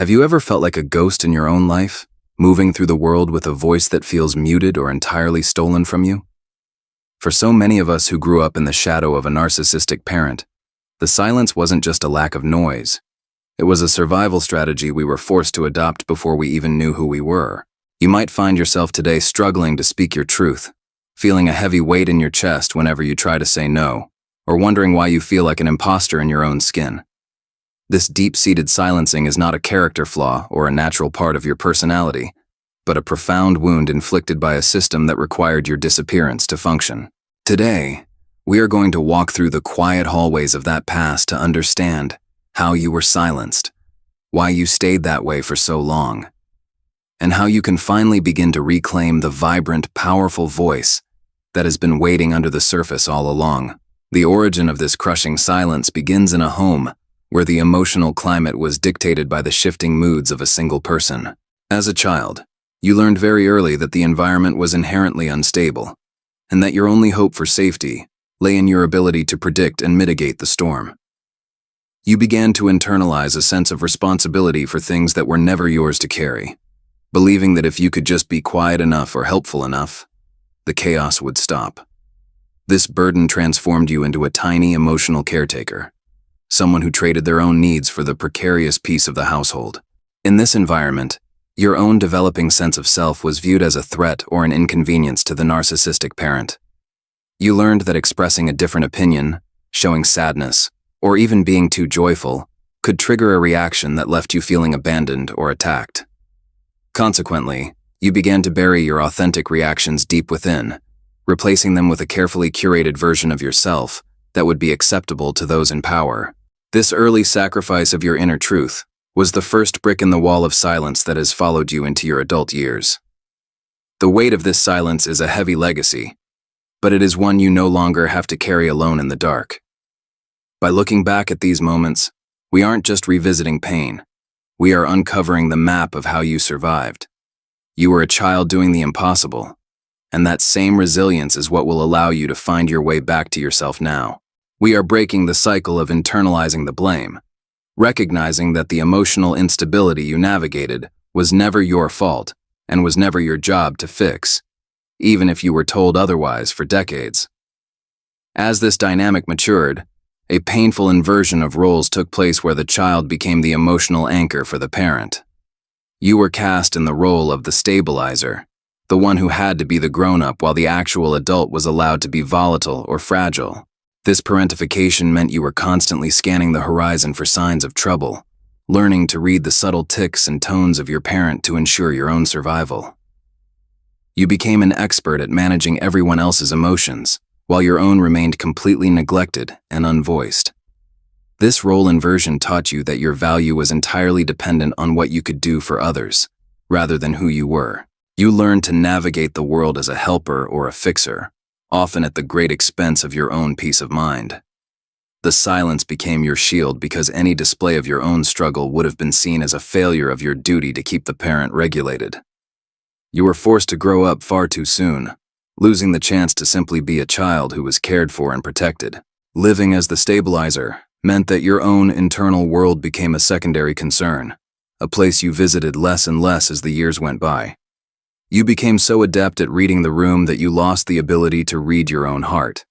Have you ever felt like a ghost in your own life, moving through the world with a voice that feels muted or entirely stolen from you? For so many of us who grew up in the shadow of a narcissistic parent, the silence wasn't just a lack of noise. It was a survival strategy we were forced to adopt before we even knew who we were. You might find yourself today struggling to speak your truth, feeling a heavy weight in your chest whenever you try to say no, or wondering why you feel like an imposter in your own skin. This deep-seated silencing is not a character flaw or a natural part of your personality, but a profound wound inflicted by a system that required your disappearance to function. Today, we are going to walk through the quiet hallways of that past to understand how you were silenced, why you stayed that way for so long, and how you can finally begin to reclaim the vibrant, powerful voice that has been waiting under the surface all along. The origin of this crushing silence begins in a home where the emotional climate was dictated by the shifting moods of a single person. As a child, you learned very early that the environment was inherently unstable, and that your only hope for safety lay in your ability to predict and mitigate the storm. You began to internalize a sense of responsibility for things that were never yours to carry, believing that if you could just be quiet enough or helpful enough, the chaos would stop. This burden transformed you into a tiny emotional caretaker, someone who traded their own needs for the precarious peace of the household. In this environment, your own developing sense of self was viewed as a threat or an inconvenience to the narcissistic parent. You learned that expressing a different opinion, showing sadness, or even being too joyful could trigger a reaction that left you feeling abandoned or attacked. Consequently, you began to bury your authentic reactions deep within, replacing them with a carefully curated version of yourself that would be acceptable to those in power. This early sacrifice of your inner truth was the first brick in the wall of silence that has followed you into your adult years. The weight of this silence is a heavy legacy, but it is one you no longer have to carry alone in the dark. By looking back at these moments, we aren't just revisiting pain, we are uncovering the map of how you survived. You were a child doing the impossible, and that same resilience is what will allow you to find your way back to yourself now. We are breaking the cycle of internalizing the blame, recognizing that the emotional instability you navigated was never your fault and was never your job to fix, even if you were told otherwise for decades. As this dynamic matured, a painful inversion of roles took place where the child became the emotional anchor for the parent. You were cast in the role of the stabilizer, the one who had to be the grown-up while the actual adult was allowed to be volatile or fragile. This parentification meant you were constantly scanning the horizon for signs of trouble, learning to read the subtle tics and tones of your parent to ensure your own survival. You became an expert at managing everyone else's emotions, while your own remained completely neglected and unvoiced. This role inversion taught you that your value was entirely dependent on what you could do for others, rather than who you were. You learned to navigate the world as a helper or a fixer, often at the great expense of your own peace of mind. The silence became your shield because any display of your own struggle would have been seen as a failure of your duty to keep the parent regulated. You were forced to grow up far too soon, losing the chance to simply be a child who was cared for and protected. Living as the stabilizer meant that your own internal world became a secondary concern, a place you visited less and less as the years went by. You became so adept at reading the room that you lost the ability to read your own heart.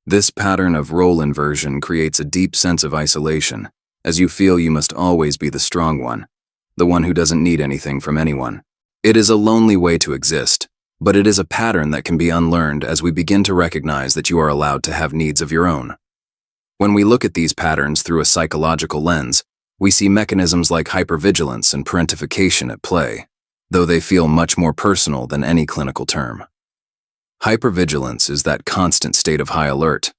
This pattern of role inversion creates a deep sense of isolation, as you feel you must always be the strong one, the one who doesn't need anything from anyone. It is a lonely way to exist, but it is a pattern that can be unlearned as we begin to recognize that you are allowed to have needs of your own. When we look at these patterns through a psychological lens, we see mechanisms like hypervigilance and parentification at play, though they feel much more personal than any clinical term. Hypervigilance is that constant state of high alert,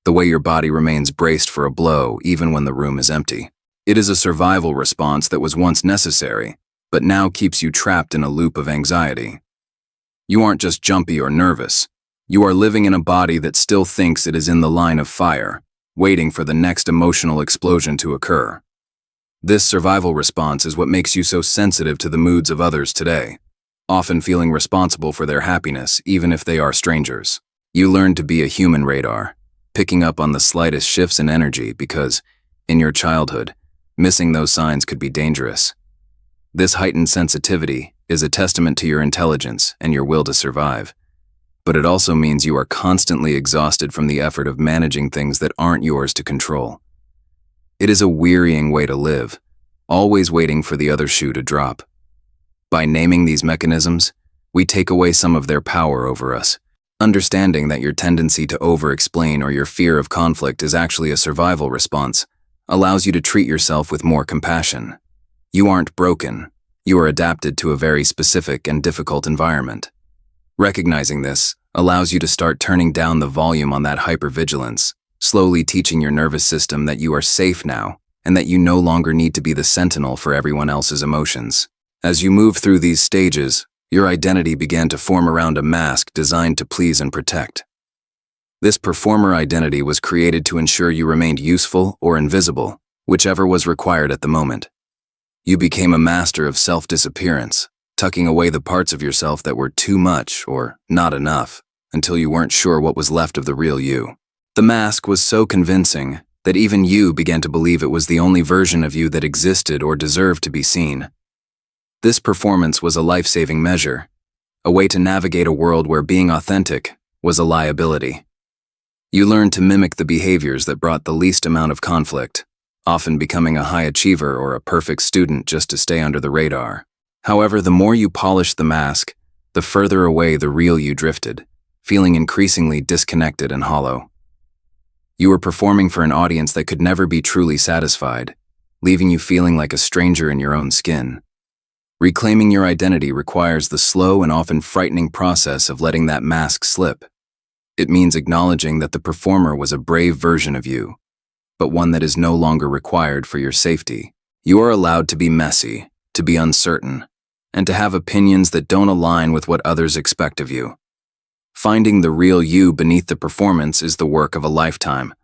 the way your body remains braced for a blow even when the room is empty. It is a survival response that was once necessary, but now keeps you trapped in a loop of anxiety. You aren't just jumpy or nervous. You are living in a body that still thinks it is in the line of fire, waiting for the next emotional explosion to occur. This survival response is what makes you so sensitive to the moods of others today, often feeling responsible for their happiness even if they are strangers. You learn to be a human radar, picking up on the slightest shifts in energy because, in your childhood, Missing those signs could be dangerous. This heightened sensitivity is a testament to your intelligence and your will to survive, but it also means you are constantly exhausted from the effort of managing things that aren't yours to control. It is a wearying way to live, always waiting for the other shoe to drop. By naming these mechanisms, we take away some of their power over us. Understanding that your tendency to over-explain or your fear of conflict is actually a survival response allows you to treat yourself with more compassion. You aren't broken. You are adapted to a very specific and difficult environment. Recognizing this allows you to start turning down the volume on that hypervigilance, slowly teaching your nervous system that you are safe now and that you no longer need to be the sentinel for everyone else's emotions. As you move through these stages, your identity began to form around a mask designed to please and protect. This performer identity was created to ensure you remained useful or invisible, whichever was required at the moment. You became a master of self-disappearance, tucking away the parts of yourself that were too much or not enough, until you weren't sure what was left of the real you. The mask was so convincing that even you began to believe it was the only version of you that existed or deserved to be seen. This performance was a life-saving measure, a way to navigate a world where being authentic was a liability. You learned to mimic the behaviors that brought the least amount of conflict, often becoming a high achiever or a perfect student just to stay under the radar. However, the more you polished the mask, the further away the real you drifted, feeling increasingly disconnected and hollow. You were performing for an audience that could never be truly satisfied, leaving you feeling like a stranger in your own skin. Reclaiming your identity requires the slow and often frightening process of letting that mask slip. It means acknowledging that the performer was a brave version of you, but one that is no longer required for your safety. You are allowed to be messy, to be uncertain, and to have opinions that don't align with what others expect of you. Finding the real you beneath the performance is the work of a lifetime,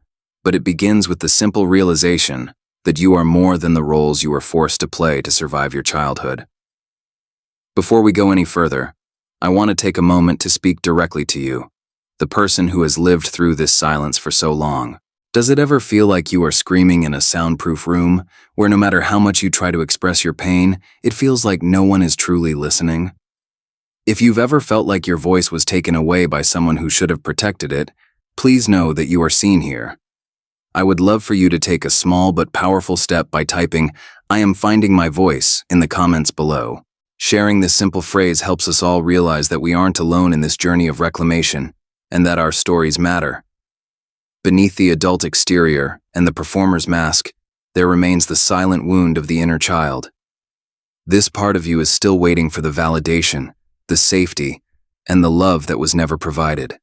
but it begins with the simple realization that you are more than the roles you were forced to play to survive your childhood. Before we go any further, I want to take a moment to speak directly to you, the person who has lived through this silence for so long. Does it ever feel like you are screaming in a soundproof room, where no matter how much you try to express your pain, it feels like no one is truly listening? If you've ever felt like your voice was taken away by someone who should have protected it, please know that you are seen here. I would love for you to take a small but powerful step by typing, "I am finding my voice," in the comments below. Sharing this simple phrase helps us all realize that we aren't alone in this journey of reclamation, and that our stories matter. Beneath the adult exterior and the performer's mask, there remains the silent wound of the inner child. This part of you is still waiting for the validation, the safety, and the love that was never provided.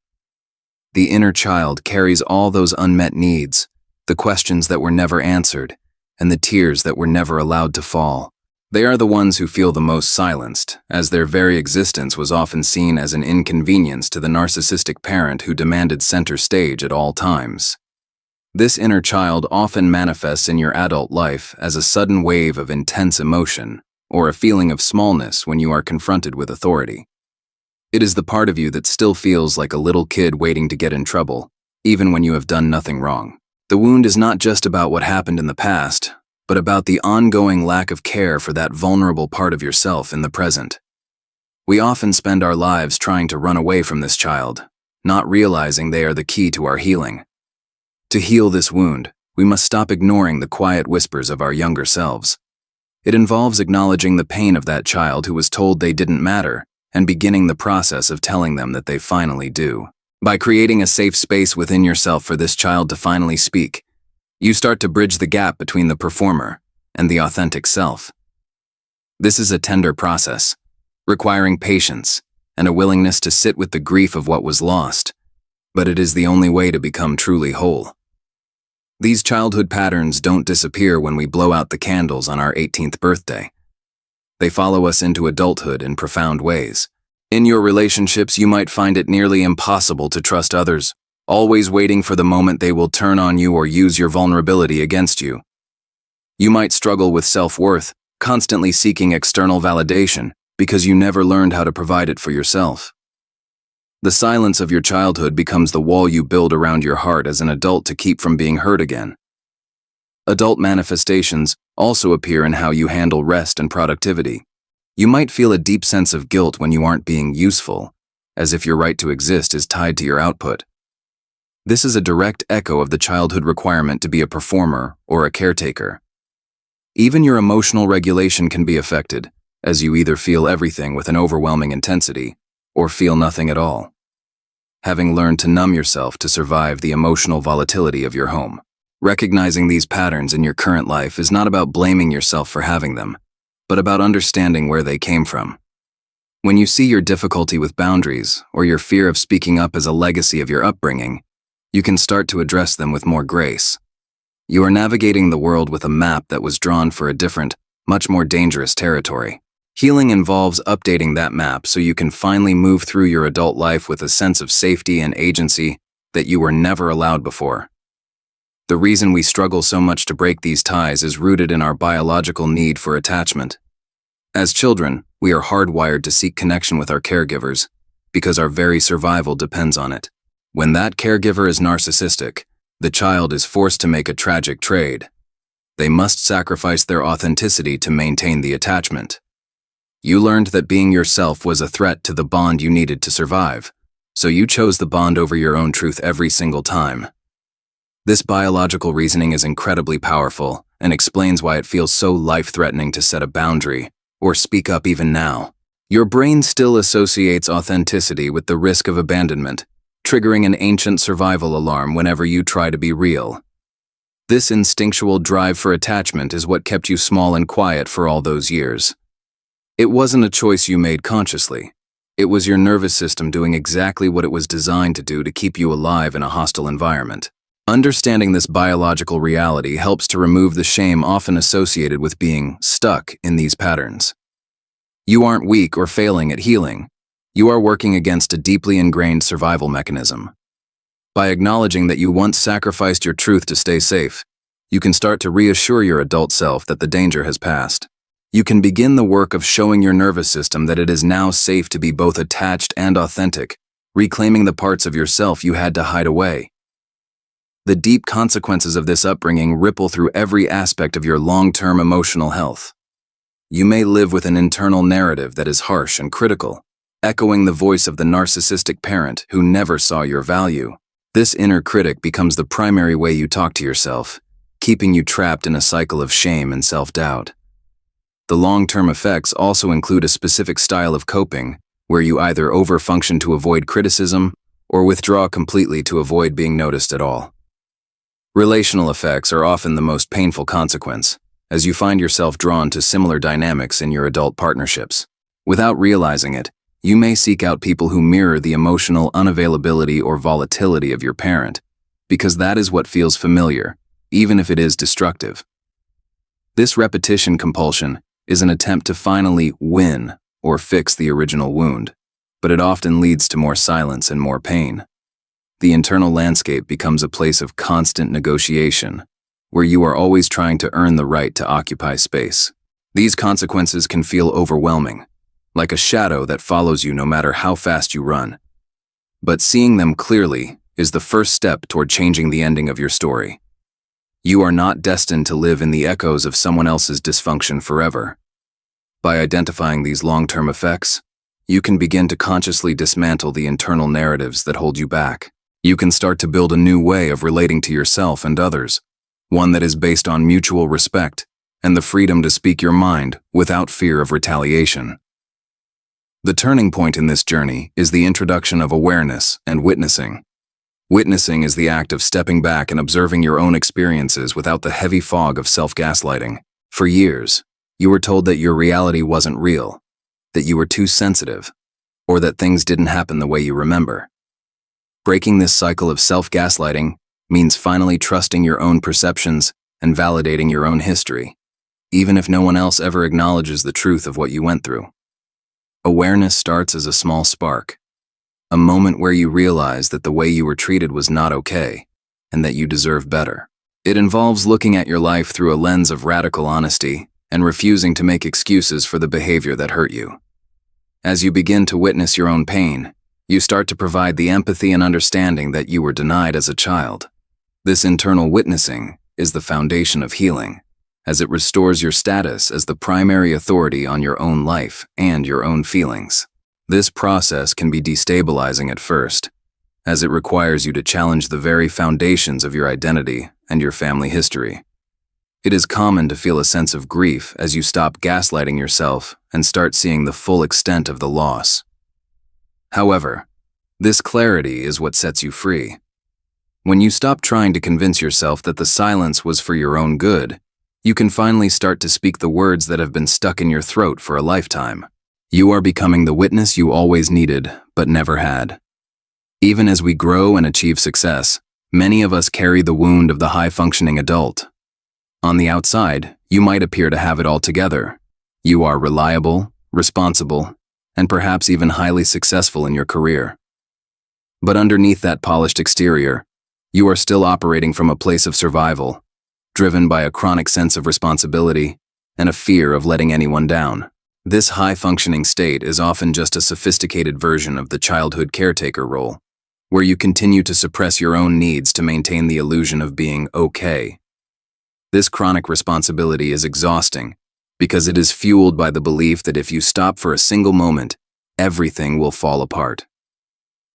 The inner child carries all those unmet needs, the questions that were never answered, and the tears that were never allowed to fall. They are the ones who feel the most silenced, as their very existence was often seen as an inconvenience to the narcissistic parent who demanded center stage at all times. This inner child often manifests in your adult life as a sudden wave of intense emotion, or a feeling of smallness when you are confronted with authority. It is the part of you that still feels like a little kid waiting to get in trouble, even when you have done nothing wrong. The wound is not just about what happened in the past, but about the ongoing lack of care for that vulnerable part of yourself in the present. We often spend our lives trying to run away from this child, not realizing they are the key to our healing. To heal this wound, we must stop ignoring the quiet whispers of our younger selves. It involves acknowledging the pain of that child who was told they didn't matter and beginning the process of telling them that they finally do. By creating a safe space within yourself for this child to finally speak, you start to bridge the gap between the performer and the authentic self. This is a tender process, requiring patience and a willingness to sit with the grief of what was lost, but it is the only way to become truly whole. These childhood patterns don't disappear when we blow out the candles on our 18th birthday. They follow us into adulthood in profound ways. In your relationships, you might find it nearly impossible to trust others, always waiting for the moment they will turn on you or use your vulnerability against you. You might struggle with self-worth, constantly seeking external validation because you never learned how to provide it for yourself. The silence of your childhood becomes the wall you build around your heart as an adult to keep from being hurt again. Adult manifestations also appear in how you handle rest and productivity. You might feel a deep sense of guilt when you aren't being useful, as if your right to exist is tied to your output. This is a direct echo of the childhood requirement to be a performer or a caretaker. Even your emotional regulation can be affected, as you either feel everything with an overwhelming intensity or feel nothing at all, having learned to numb yourself to survive the emotional volatility of your home. Recognizing these patterns in your current life is not about blaming yourself for having them, but about understanding where they came from. When you see your difficulty with boundaries or your fear of speaking up as a legacy of your upbringing, you can start to address them with more grace. You are navigating the world with a map that was drawn for a different, much more dangerous territory. Healing involves updating that map so you can finally move through your adult life with a sense of safety and agency that you were never allowed before. The reason we struggle so much to break these ties is rooted in our biological need for attachment. As children, we are hardwired to seek connection with our caregivers because our very survival depends on it. When that caregiver is narcissistic, the child is forced to make a tragic trade. They must sacrifice their authenticity to maintain the attachment. You learned that being yourself was a threat to the bond you needed to survive, so you chose the bond over your own truth every single time. This biological reasoning is incredibly powerful and explains why it feels so life-threatening to set a boundary or speak up even now. Your brain still associates authenticity with the risk of abandonment, triggering an ancient survival alarm whenever you try to be real. This instinctual drive for attachment is what kept you small and quiet for all those years. It wasn't a choice you made consciously. It was your nervous system doing exactly what it was designed to do to keep you alive in a hostile environment. Understanding this biological reality helps to remove the shame often associated with being stuck in these patterns. You aren't weak or failing at healing. You are working against a deeply ingrained survival mechanism. By acknowledging that you once sacrificed your truth to stay safe, you can start to reassure your adult self that the danger has passed. You can begin the work of showing your nervous system that it is now safe to be both attached and authentic, reclaiming the parts of yourself you had to hide away. The deep consequences of this upbringing ripple through every aspect of your long-term emotional health. You may live with an internal narrative that is harsh and critical, echoing the voice of the narcissistic parent who never saw your value. This inner critic becomes the primary way you talk to yourself, keeping you trapped in a cycle of shame and self-doubt. The long-term effects also include a specific style of coping, where you either overfunction to avoid criticism or withdraw completely to avoid being noticed at all. Relational effects are often the most painful consequence, as you find yourself drawn to similar dynamics in your adult partnerships. Without realizing it, you may seek out people who mirror the emotional unavailability or volatility of your parent, because that is what feels familiar, even if it is destructive. This repetition compulsion is an attempt to finally win or fix the original wound, but it often leads to more silence and more pain. The internal landscape becomes a place of constant negotiation, where you are always trying to earn the right to occupy space. These consequences can feel overwhelming, like a shadow that follows you no matter how fast you run. But seeing them clearly is the first step toward changing the ending of your story. You are not destined to live in the echoes of someone else's dysfunction forever. By identifying these long-term effects, you can begin to consciously dismantle the internal narratives that hold you back. You can start to build a new way of relating to yourself and others, one that is based on mutual respect and the freedom to speak your mind without fear of retaliation. The turning point in this journey is the introduction of awareness and witnessing. Witnessing is the act of stepping back and observing your own experiences without the heavy fog of self-gaslighting. For years, you were told that your reality wasn't real, that you were too sensitive, or that things didn't happen the way you remember. Breaking this cycle of self-gaslighting means finally trusting your own perceptions and validating your own history, even if no one else ever acknowledges the truth of what you went through. Awareness starts as a small spark, a moment where you realize that the way you were treated was not okay, and that you deserve better. It involves looking at your life through a lens of radical honesty and refusing to make excuses for the behavior that hurt you. As you begin to witness your own pain, you start to provide the empathy and understanding that you were denied as a child. This internal witnessing is the foundation of healing, as it restores your status as the primary authority on your own life and your own feelings. This process can be destabilizing at first, as it requires you to challenge the very foundations of your identity and your family history. It is common to feel a sense of grief as you stop gaslighting yourself and start seeing the full extent of the loss. However, this clarity is what sets you free. When you stop trying to convince yourself that the silence was for your own good, you can finally start to speak the words that have been stuck in your throat for a lifetime. You are becoming the witness you always needed, but never had. Even as we grow and achieve success, many of us carry the wound of the high-functioning adult. On the outside, you might appear to have it all together. You are reliable, responsible, and perhaps even highly successful in your career. But underneath that polished exterior, you are still operating from a place of survival, driven by a chronic sense of responsibility and a fear of letting anyone down. This high-functioning state is often just a sophisticated version of the childhood caretaker role, where you continue to suppress your own needs to maintain the illusion of being okay. This chronic responsibility is exhausting because it is fueled by the belief that if you stop for a single moment, everything will fall apart.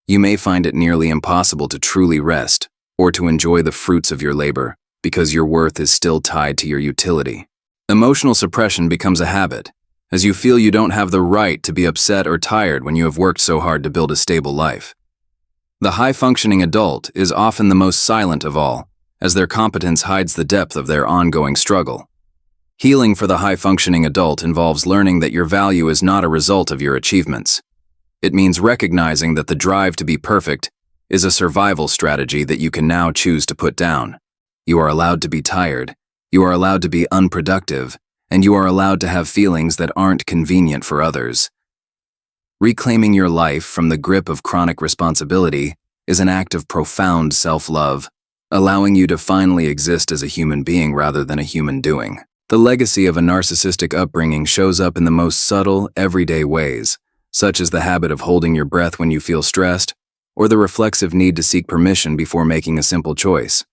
You may find it nearly impossible to truly rest or to enjoy the fruits of your labor because your worth is still tied to your utility. Emotional suppression becomes a habit, as you feel you don't have the right to be upset or tired when you have worked so hard to build a stable life. The high-functioning adult is often the most silent of all, as their competence hides the depth of their ongoing struggle. Healing for the high-functioning adult involves learning that your value is not a result of your achievements. It means recognizing that the drive to be perfect is a survival strategy that you can now choose to put down. You are allowed to be tired, you are allowed to be unproductive, and you are allowed to have feelings that aren't convenient for others. Reclaiming your life from the grip of chronic responsibility is an act of profound self-love, allowing you to finally exist as a human being rather than a human doing. The legacy of a narcissistic upbringing shows up in the most subtle, everyday ways, such as the habit of holding your breath when you feel stressed, or the reflexive need to seek permission before making a simple choice.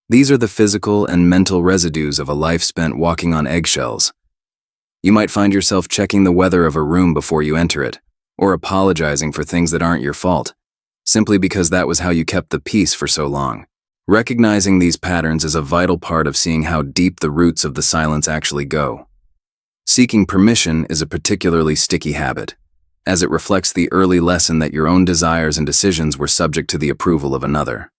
These are the physical and mental residues of a life spent walking on eggshells. You might find yourself checking the weather of a room before you enter it, or apologizing for things that aren't your fault, simply because that was how you kept the peace for so long. Recognizing these patterns is a vital part of seeing how deep the roots of the silence actually go. Seeking permission is a particularly sticky habit, as it reflects the early lesson that your own desires and decisions were subject to the approval of another.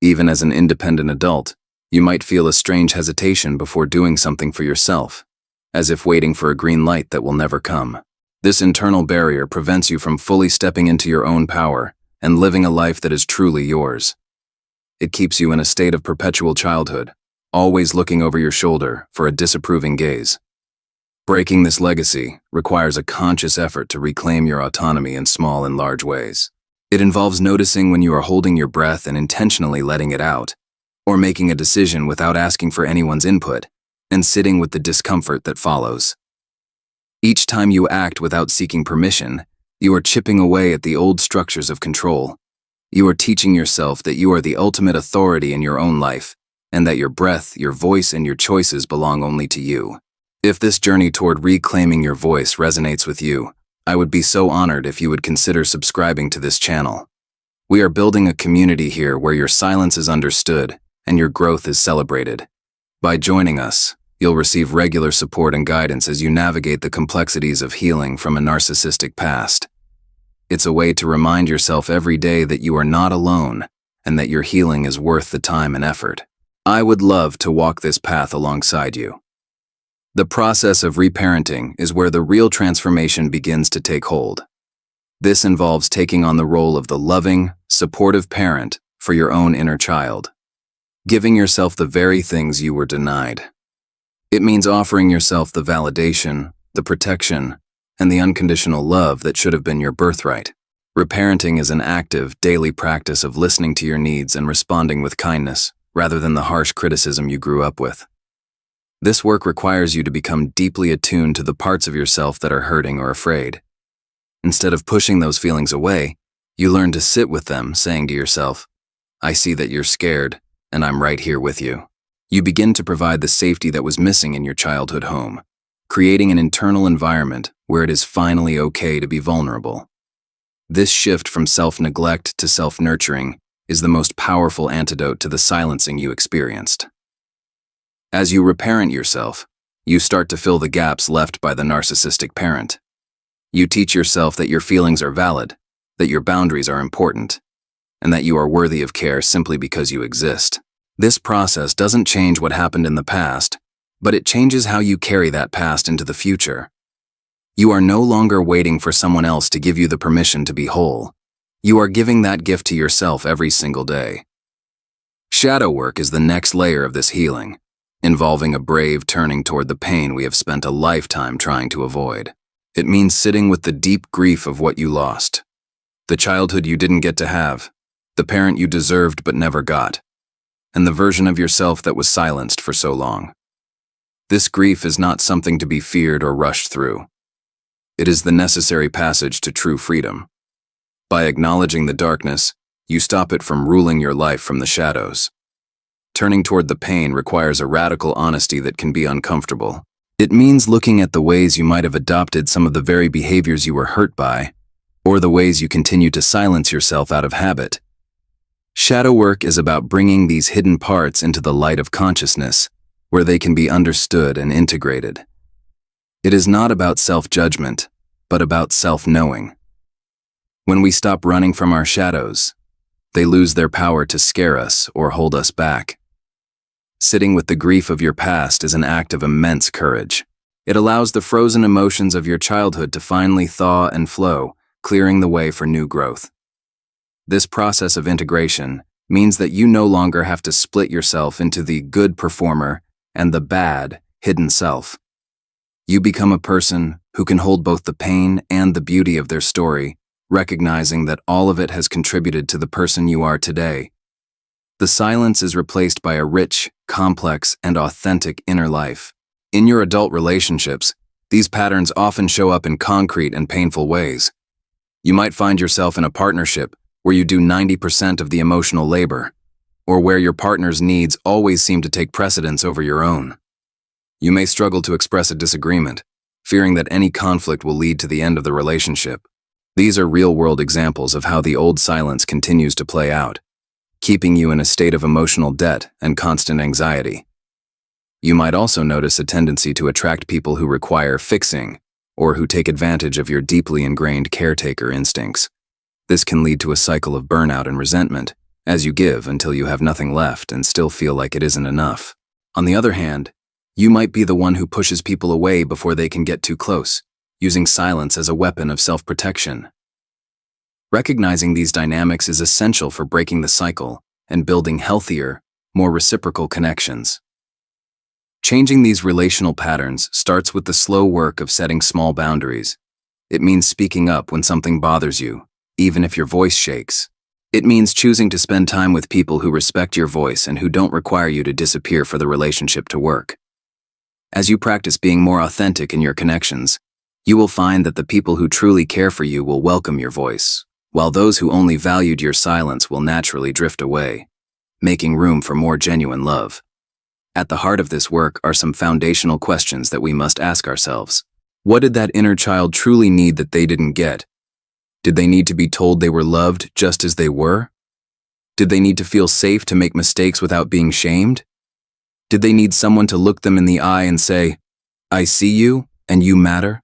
Even as an independent adult, you might feel a strange hesitation before doing something for yourself, as if waiting for a green light that will never come. This internal barrier prevents you from fully stepping into your own power and living a life that is truly yours. It keeps you in a state of perpetual childhood, always looking over your shoulder for a disapproving gaze. Breaking this legacy requires a conscious effort to reclaim your autonomy in small and large ways. It involves noticing when you are holding your breath and intentionally letting it out, or making a decision without asking for anyone's input, and sitting with the discomfort that follows. Each time you act without seeking permission, you are chipping away at the old structures of control. You are teaching yourself that you are the ultimate authority in your own life, and that your breath, your voice, and your choices belong only to you. If this journey toward reclaiming your voice resonates with you, I would be so honored if you would consider subscribing to this channel. We are building a community here where your silence is understood and your growth is celebrated. By joining us, you'll receive regular support and guidance as you navigate the complexities of healing from a narcissistic past. It's a way to remind yourself every day that you are not alone and that your healing is worth the time and effort. I would love to walk this path alongside you. The process of reparenting is where the real transformation begins to take hold. This involves taking on the role of the loving, supportive parent for your own inner child, giving yourself the very things you were denied. It means offering yourself the validation, the protection, and the unconditional love that should have been your birthright. Reparenting is an active, daily practice of listening to your needs and responding with kindness, rather than the harsh criticism you grew up with. This work requires you to become deeply attuned to the parts of yourself that are hurting or afraid. Instead of pushing those feelings away, you learn to sit with them, saying to yourself, "I see that you're scared, and I'm right here with you." You begin to provide the safety that was missing in your childhood home, creating an internal environment where it is finally okay to be vulnerable. This shift from self-neglect to self-nurturing is the most powerful antidote to the silencing you experienced. As you reparent yourself, you start to fill the gaps left by the narcissistic parent. You teach yourself that your feelings are valid, that your boundaries are important, and that you are worthy of care simply because you exist. This process doesn't change what happened in the past, but it changes how you carry that past into the future. You are no longer waiting for someone else to give you the permission to be whole. You are giving that gift to yourself every single day. Shadow work is the next layer of this healing, involving a brave turning toward the pain we have spent a lifetime trying to avoid. It means sitting with the deep grief of what you lost, the childhood you didn't get to have, the parent you deserved but never got, and the version of yourself that was silenced for so long. This grief is not something to be feared or rushed through. It is the necessary passage to true freedom. By acknowledging the darkness, you stop it from ruling your life from the shadows. Turning toward the pain requires a radical honesty that can be uncomfortable. It means looking at the ways you might have adopted some of the very behaviors you were hurt by, or the ways you continue to silence yourself out of habit. Shadow work is about bringing these hidden parts into the light of consciousness, where they can be understood and integrated. It is not about self-judgment, but about self-knowing. When we stop running from our shadows, they lose their power to scare us or hold us back. Sitting with the grief of your past is an act of immense courage. It allows the frozen emotions of your childhood to finally thaw and flow, clearing the way for new growth. This process of integration means that you no longer have to split yourself into the good performer and the bad, hidden self. You become a person who can hold both the pain and the beauty of their story, recognizing that all of it has contributed to the person you are today. The silence is replaced by a rich, complex, and authentic inner life. In your adult relationships, these patterns often show up in concrete and painful ways. You might find yourself in a partnership where you do 90% of the emotional labor, or where your partner's needs always seem to take precedence over your own. You may struggle to express a disagreement, fearing that any conflict will lead to the end of the relationship. These are real-world examples of how the old silence continues to play out, keeping you in a state of emotional debt and constant anxiety. You might also notice a tendency to attract people who require fixing, or who take advantage of your deeply ingrained caretaker instincts. This can lead to a cycle of burnout and resentment, as you give until you have nothing left and still feel like it isn't enough. On the other hand, you might be the one who pushes people away before they can get too close, using silence as a weapon of self-protection. Recognizing these dynamics is essential for breaking the cycle and building healthier, more reciprocal connections. Changing these relational patterns starts with the slow work of setting small boundaries. It means speaking up when something bothers you, even if your voice shakes. It means choosing to spend time with people who respect your voice and who don't require you to disappear for the relationship to work. As you practice being more authentic in your connections, you will find that the people who truly care for you will welcome your voice, while those who only valued your silence will naturally drift away, making room for more genuine love. At the heart of this work are some foundational questions that we must ask ourselves. What did that inner child truly need that they didn't get? Did they need to be told they were loved just as they were? Did they need to feel safe to make mistakes without being shamed? Did they need someone to look them in the eye and say, "I see you, and you matter"?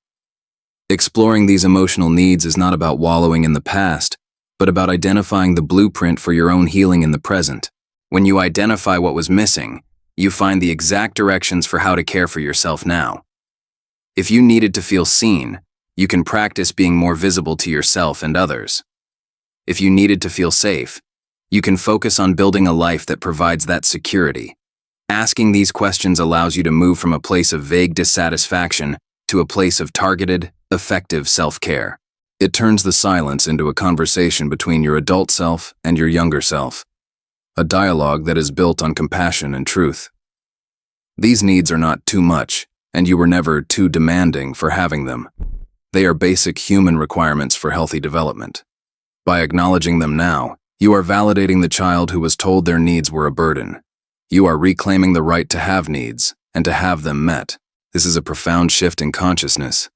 Exploring these emotional needs is not about wallowing in the past, but about identifying the blueprint for your own healing in the present. When you identify what was missing, you find the exact directions for how to care for yourself now. If you needed to feel seen, you can practice being more visible to yourself and others. If you needed to feel safe, you can focus on building a life that provides that security. Asking these questions allows you to move from a place of vague dissatisfaction to a place of targeted, effective self-care. It turns the silence into a conversation between your adult self and your younger self, a dialogue that is built on compassion and truth. These needs are not too much, and you were never too demanding for having them. They are basic human requirements for healthy development. By acknowledging them now, you are validating the child who was told their needs were a burden. You are reclaiming the right to have needs and to have them met. This is a profound shift in consciousness,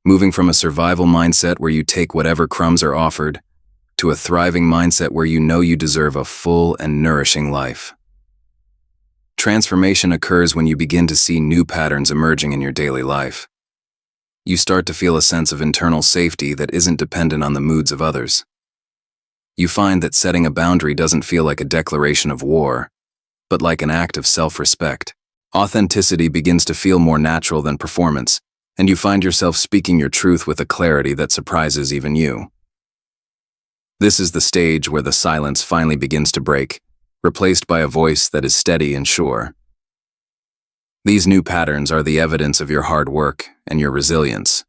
moving from a survival mindset where you take whatever crumbs are offered to a thriving mindset where you know you deserve a full and nourishing life. Transformation occurs when you begin to see new patterns emerging in your daily life. You start to feel a sense of internal safety that isn't dependent on the moods of others. You find that setting a boundary doesn't feel like a declaration of war, but like an act of self-respect. Authenticity begins to feel more natural than performance, and you find yourself speaking your truth with a clarity that surprises even you. This is the stage where the silence finally begins to break, replaced by a voice that is steady and sure. These new patterns are the evidence of your hard work and your resilience.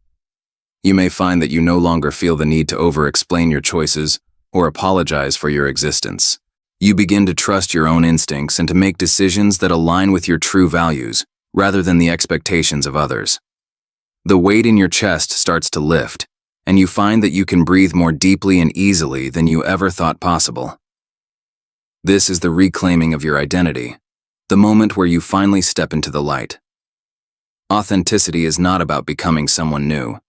You may find that you no longer feel the need to over-explain your choices or apologize for your existence. You begin to trust your own instincts and to make decisions that align with your true values, rather than the expectations of others. The weight in your chest starts to lift, and you find that you can breathe more deeply and easily than you ever thought possible. This is the reclaiming of your identity, the moment where you finally step into the light. Authenticity is not about becoming someone new.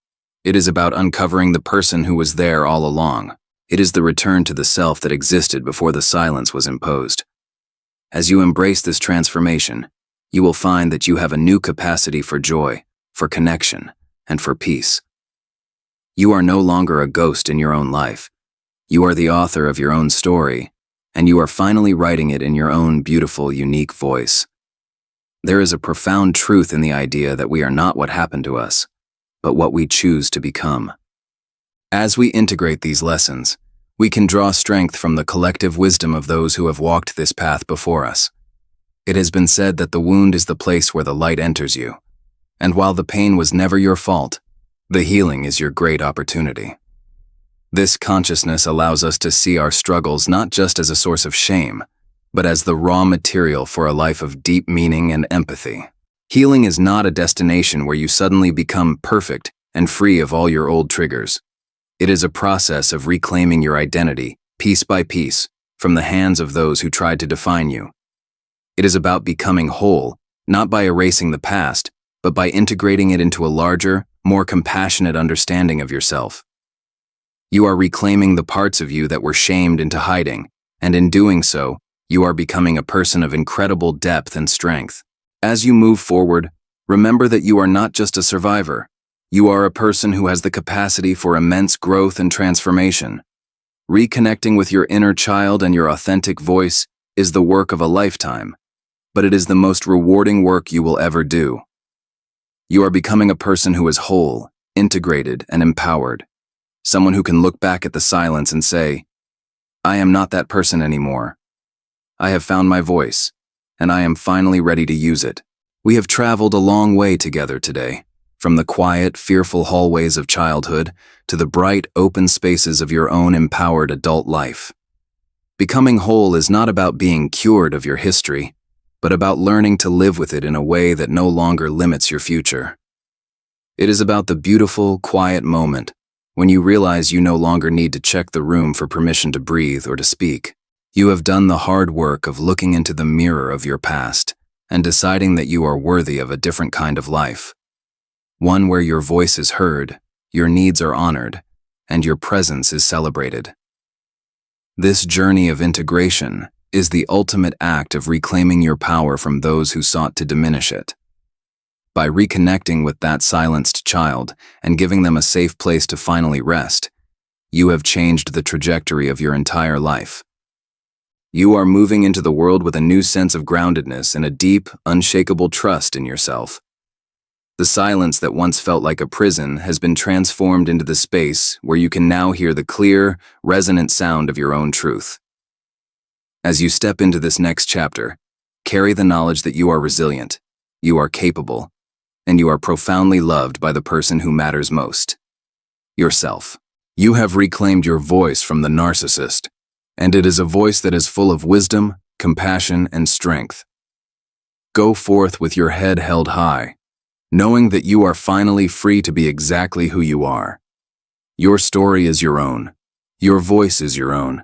It is about uncovering the person who was there all along. It is the return to the self that existed before the silence was imposed. As you embrace this transformation, you will find that you have a new capacity for joy, for connection, and for peace. You are no longer a ghost in your own life. You are the author of your own story, and you are finally writing it in your own beautiful, unique voice. There is a profound truth in the idea that we are not what happened to us, but what we choose to become. As we integrate these lessons, we can draw strength from the collective wisdom of those who have walked this path before us. It has been said that the wound is the place where the light enters you, and while the pain was never your fault, the healing is your great opportunity. This consciousness allows us to see our struggles not just as a source of shame, but as the raw material for a life of deep meaning and empathy. Healing is not a destination where you suddenly become perfect and free of all your old triggers. It is a process of reclaiming your identity, piece by piece, from the hands of those who tried to define you. It is about becoming whole, not by erasing the past, but by integrating it into a larger, more compassionate understanding of yourself. You are reclaiming the parts of you that were shamed into hiding, and in doing so, you are becoming a person of incredible depth and strength. As you move forward, remember that you are not just a survivor. You are a person who has the capacity for immense growth and transformation. Reconnecting with your inner child and your authentic voice is the work of a lifetime, but it is the most rewarding work you will ever do. You are becoming a person who is whole, integrated, and empowered. Someone who can look back at the silence and say, I am not that person anymore. I have found my voice, and I am finally ready to use it. We have traveled a long way together today, from the quiet, fearful hallways of childhood to the bright, open spaces of your own empowered adult life. Becoming whole is not about being cured of your history, but about learning to live with it in a way that no longer limits your future. It is about the beautiful, quiet moment when you realize you no longer need to check the room for permission to breathe or to speak. You have done the hard work of looking into the mirror of your past and deciding that you are worthy of a different kind of life. One where your voice is heard, your needs are honored, and your presence is celebrated. This journey of integration is the ultimate act of reclaiming your power from those who sought to diminish it. By reconnecting with that silenced child and giving them a safe place to finally rest, you have changed the trajectory of your entire life. You are moving into the world with a new sense of groundedness and a deep, unshakable trust in yourself. The silence that once felt like a prison has been transformed into the space where you can now hear the clear, resonant sound of your own truth. As you step into this next chapter, carry the knowledge that you are resilient, you are capable, and you are profoundly loved by the person who matters most: yourself. You have reclaimed your voice from the narcissist, and it is a voice that is full of wisdom, compassion, and strength. Go forth with your head held high, knowing that you are finally free to be exactly who you are. Your story is your own. Your voice is your own.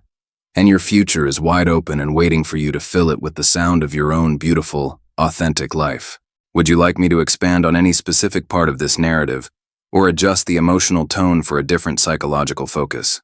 And your future is wide open and waiting for you to fill it with the sound of your own beautiful, authentic life. Would you like me to expand on any specific part of this narrative, or adjust the emotional tone for a different psychological focus?